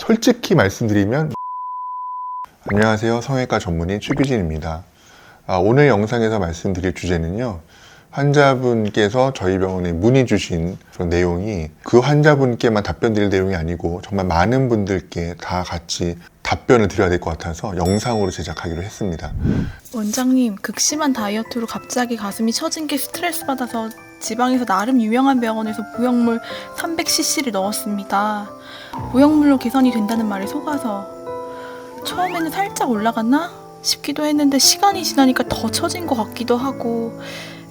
솔직히 말씀드리면 안녕하세요. 성형외과 전문의 최규진입니다. 오늘 영상에서 말씀드릴 주제는요, 환자분께서 저희 병원에 문의 주신 그런 내용이 그 환자분께만 답변 드릴 내용이 아니고 정말 많은 분들께 다 같이 답변을 드려야 될 것 같아서 영상으로 제작하기로 했습니다. 원장님, 극심한 다이어트로 갑자기 가슴이 처진 게 스트레스 받아서 지방에서 나름 유명한 병원에서 보형물 300cc를 넣었습니다. 보형물로 개선이 된다는 말에 속아서 처음에는 살짝 올라갔나 싶기도 했는데 시간이 지나니까 더 처진 것 같기도 하고,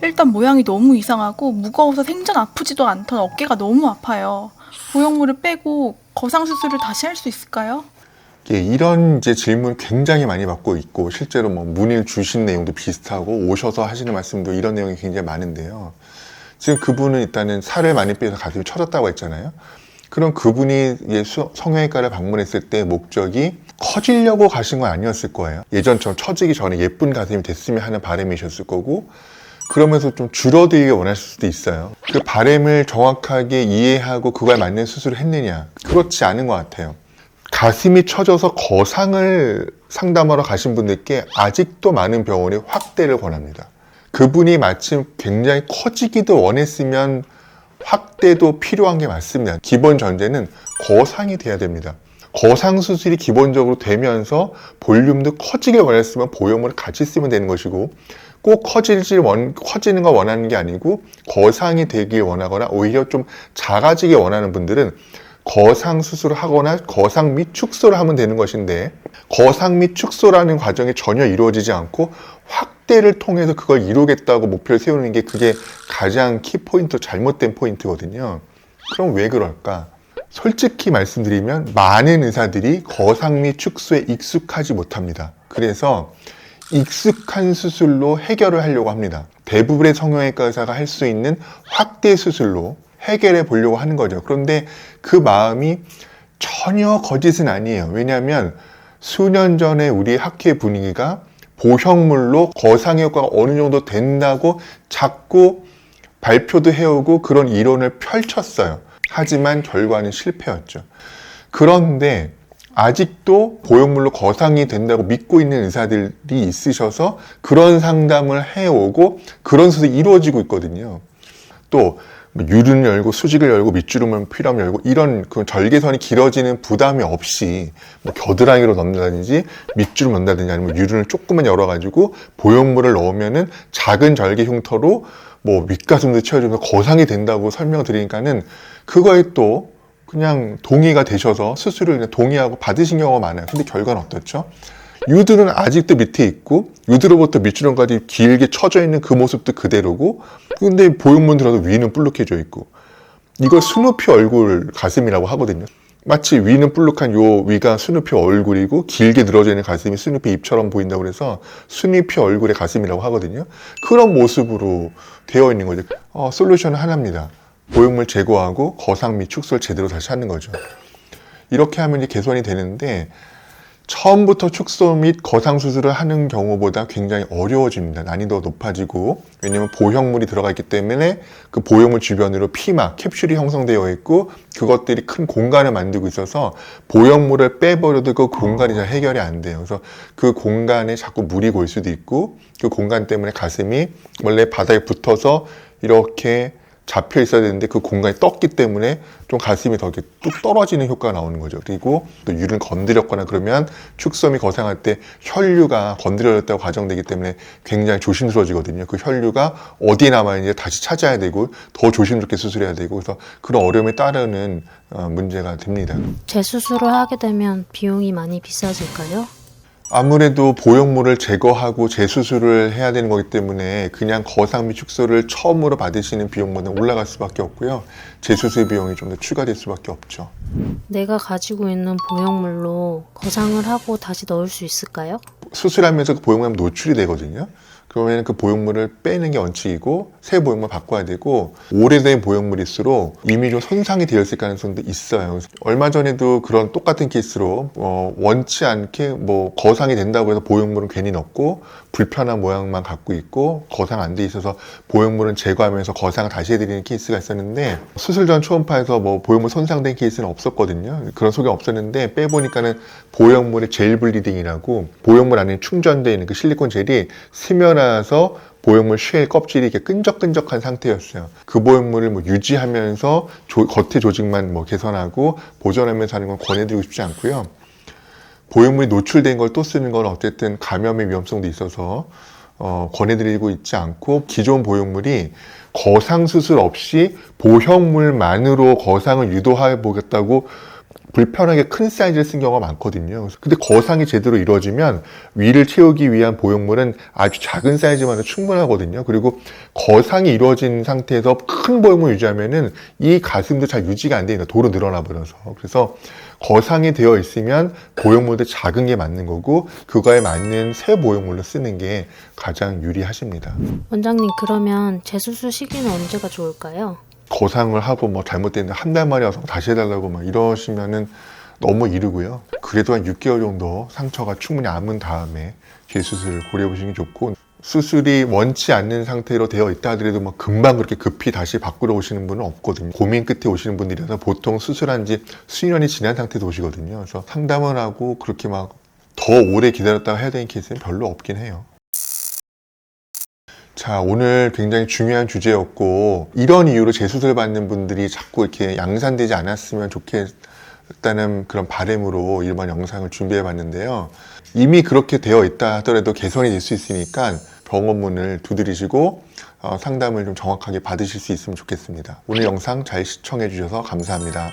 일단 모양이 너무 이상하고 무거워서 생전 아프지도 않던 어깨가 너무 아파요. 보형물을 빼고 거상수술을 다시 할 수 있을까요? 이런 질문 굉장히 많이 받고 있고, 실제로 문의를 주신 내용도 비슷하고 오셔서 하시는 말씀도 이런 내용이 굉장히 많은데요. 지금 그분은 일단은 살을 많이 빼서 가슴이 처졌다고 했잖아요. 그럼 그분이 성형외과를 방문했을 때 목적이 커지려고 가신 건 아니었을 거예요. 예전처럼 처지기 전에 예쁜 가슴이 됐으면 하는 바람이셨을 거고, 그러면서 좀 줄어들게 원하실 수도 있어요. 그 바람을 정확하게 이해하고 그거에 맞는 수술을 했느냐? 그렇지 않은 것 같아요. 가슴이 처져서 거상을 상담하러 가신 분들께 아직도 많은 병원이 확대를 권합니다. 그분이 마침 굉장히 커지기도 원했으면 확대도 필요한 게 맞습니다. 기본 전제는 거상이 돼야 됩니다. 거상 수술이 기본적으로 되면서 볼륨도 커지길 원했으면 보형물을 같이 쓰면 되는 것이고, 꼭 커지는 거 원하는 게 아니고 거상이 되길 원하거나 오히려 좀 작아지길 원하는 분들은 거상 수술을 하거나 거상 및 축소를 하면 되는 것인데, 거상 및 축소라는 과정이 전혀 이루어지지 않고 확대를 통해서 그걸 이루겠다고 목표를 세우는 게 그게 가장 키포인트, 잘못된 포인트거든요. 그럼 왜 그럴까? 솔직히 말씀드리면 많은 의사들이 거상 및 축소에 익숙하지 못합니다. 그래서 익숙한 수술로 해결을 하려고 합니다. 대부분의 성형외과 의사가 할 수 있는 확대 수술로 해결해 보려고 하는 거죠. 그런데 그 마음이 전혀 거짓은 아니에요. 왜냐하면 수년 전에 우리 학회 분위기가 보형물로 거상 효과가 어느 정도 된다고 자꾸 발표도 해오고 그런 이론을 펼쳤어요. 하지만 결과는 실패였죠. 그런데 아직도 보형물로 거상이 된다고 믿고 있는 의사들이 있으셔서 그런 상담을 해오고 그런 수술이 이루어지고 있거든요. 또 유륜을 열고 수직을 열고 밑주름을 필요하면 열고 이런 그 절개선이 길어지는 부담이 없이 겨드랑이로 넣는다든지 밑주름 넣는다든지 아니면 유륜을 조금만 열어가지고 보형물을 넣으면은 작은 절개 흉터로 윗가슴도 채워주면서 거상이 된다고 설명드리니까는 그거에 또 그냥 동의가 되셔서 수술을 그냥 동의하고 받으신 경우가 많아요. 근데 결과는 어떻죠? 유두는 아직도 밑에 있고 유두로부터 밑주름까지 길게 처져 있는 그 모습도 그대로고, 근데 보형물 들어도 위는 볼록해져 있고, 이걸 스누피 얼굴 가슴이라고 하거든요. 마치 위는 볼록한 요 위가 스누피 얼굴이고 길게 늘어져 있는 가슴이 스누피 입처럼 보인다고 해서 스누피 얼굴의 가슴이라고 하거든요. 그런 모습으로 되어 있는 거죠. 솔루션은 하나입니다. 보형물 제거하고 거상 및 축소를 제대로 다시 하는 거죠. 이렇게 하면 이제 개선이 되는데, 처음부터 축소 및 거상 수술을 하는 경우보다 굉장히 어려워집니다. 난이도가 높아지고, 왜냐하면 보형물이 들어가 있기 때문에 그 보형물 주변으로 피막, 캡슐이 형성되어 있고 그것들이 큰 공간을 만들고 있어서 보형물을 빼버려도 그 공간이 잘 해결이 안 돼요. 그래서 그 공간에 자꾸 물이 고일 수도 있고, 그 공간 때문에 가슴이 원래 바닥에 붙어서 이렇게 잡혀 있어야 되는데 그 공간이 떴기 때문에 좀 가슴이 더 이렇게 뚝 떨어지는 효과가 나오는 거죠. 그리고 또 유를 건드렸거나 그러면 축소미 거상할 때 혈류가 건드려졌다고 가정되기 때문에 굉장히 조심스러워지거든요. 그 혈류가 어디에 남아있는지 다시 찾아야 되고 더 조심스럽게 수술해야 되고, 그래서 그런 어려움에 따르는 문제가 됩니다. 재수술을 하게 되면 비용이 많이 비싸질까요? 아무래도 보형물을 제거하고 재수술을 해야 되는 거기 때문에 그냥 거상 및 축소를 처음으로 받으시는 비용보다 올라갈 수밖에 없고요. 재수술 비용이 좀 더 추가될 수밖에 없죠. 내가 가지고 있는 보형물로 거상을 하고 다시 넣을 수 있을까요? 수술하면서 그 보형물 노출이 되거든요. 그러면 그 보형물을 빼는 게 원칙이고 새 보형물 바꿔야 되고 오래된 보형물일수록 이미 좀 손상이 되어 있을 가능성도 있어요. 그래서 얼마 전에도 그런 똑같은 케이스로 원치 않게 뭐 거상이 된다고 해서 보형물은 괜히 넣고 불편한 모양만 갖고 있고 거상 안 돼 있어서 보형물은 제거하면서 거상을 다시 해드리는 케이스가 있었는데 수술 전 초음파에서 뭐 보형물 손상된 케이스는 없었거든요. 그런 소견 없었는데 빼보니까는 보형물의 젤 블리딩이라고 보형물 안에 충전되어 있는 그 실리콘 젤이 스며나서 보형물 쉘 껍질이 이렇게 끈적끈적한 상태였어요. 그 보형물을 뭐 유지하면서 겉의 조직만 뭐 개선하고 보존하면서 하는 건 권해드리고 싶지 않고요. 보형물이 노출된 걸 또 쓰는 건 어쨌든 감염의 위험성도 있어서 권해드리고 있지 않고 기존 보형물이 거상 수술 없이 보형물만으로 거상을 유도해 보겠다고 불편하게 큰 사이즈를 쓴 경우가 많거든요. 근데 거상이 제대로 이루어지면 위를 채우기 위한 보형물은 아주 작은 사이즈만으로 충분하거든요. 그리고 거상이 이루어진 상태에서 큰 보형물 유지하면은 이 가슴도 잘 유지가 안 되니까 도로 늘어나 버려서. 그래서 거상이 되어 있으면 보형물도 작은 게 맞는 거고 그거에 맞는 새 보형물로 쓰는 게 가장 유리하십니다. 원장님, 그러면 재수술 시기는 언제가 좋을까요? 거상을 하고 뭐 잘못됐는데 한 달 만에 와서 다시 해달라고 막 이러시면은 너무 이르고요. 그래도 한 6개월 정도 상처가 충분히 아문 다음에 재수술을 고려해 보시는 게 좋고 수술이 원치 않는 상태로 되어 있다 하더라도 뭐 금방 그렇게 급히 다시 바꾸러 오시는 분은 없거든요. 고민 끝에 오시는 분들이라서 보통 수술한 지 수년이 지난 상태에서 오시거든요. 그래서 상담을 하고 그렇게 막 더 오래 기다렸다가 해야 되는 케이스는 별로 없긴 해요. 자, 오늘 굉장히 중요한 주제였고 이런 이유로 재수술 받는 분들이 자꾸 이렇게 양산되지 않았으면 좋겠다는 그런 바람으로 이번 영상을 준비해 봤는데요. 이미 그렇게 되어 있다 하더라도 개선이 될 수 있으니까 병원문을 두드리시고 상담을 좀 정확하게 받으실 수 있으면 좋겠습니다. 오늘 영상 잘 시청해 주셔서 감사합니다.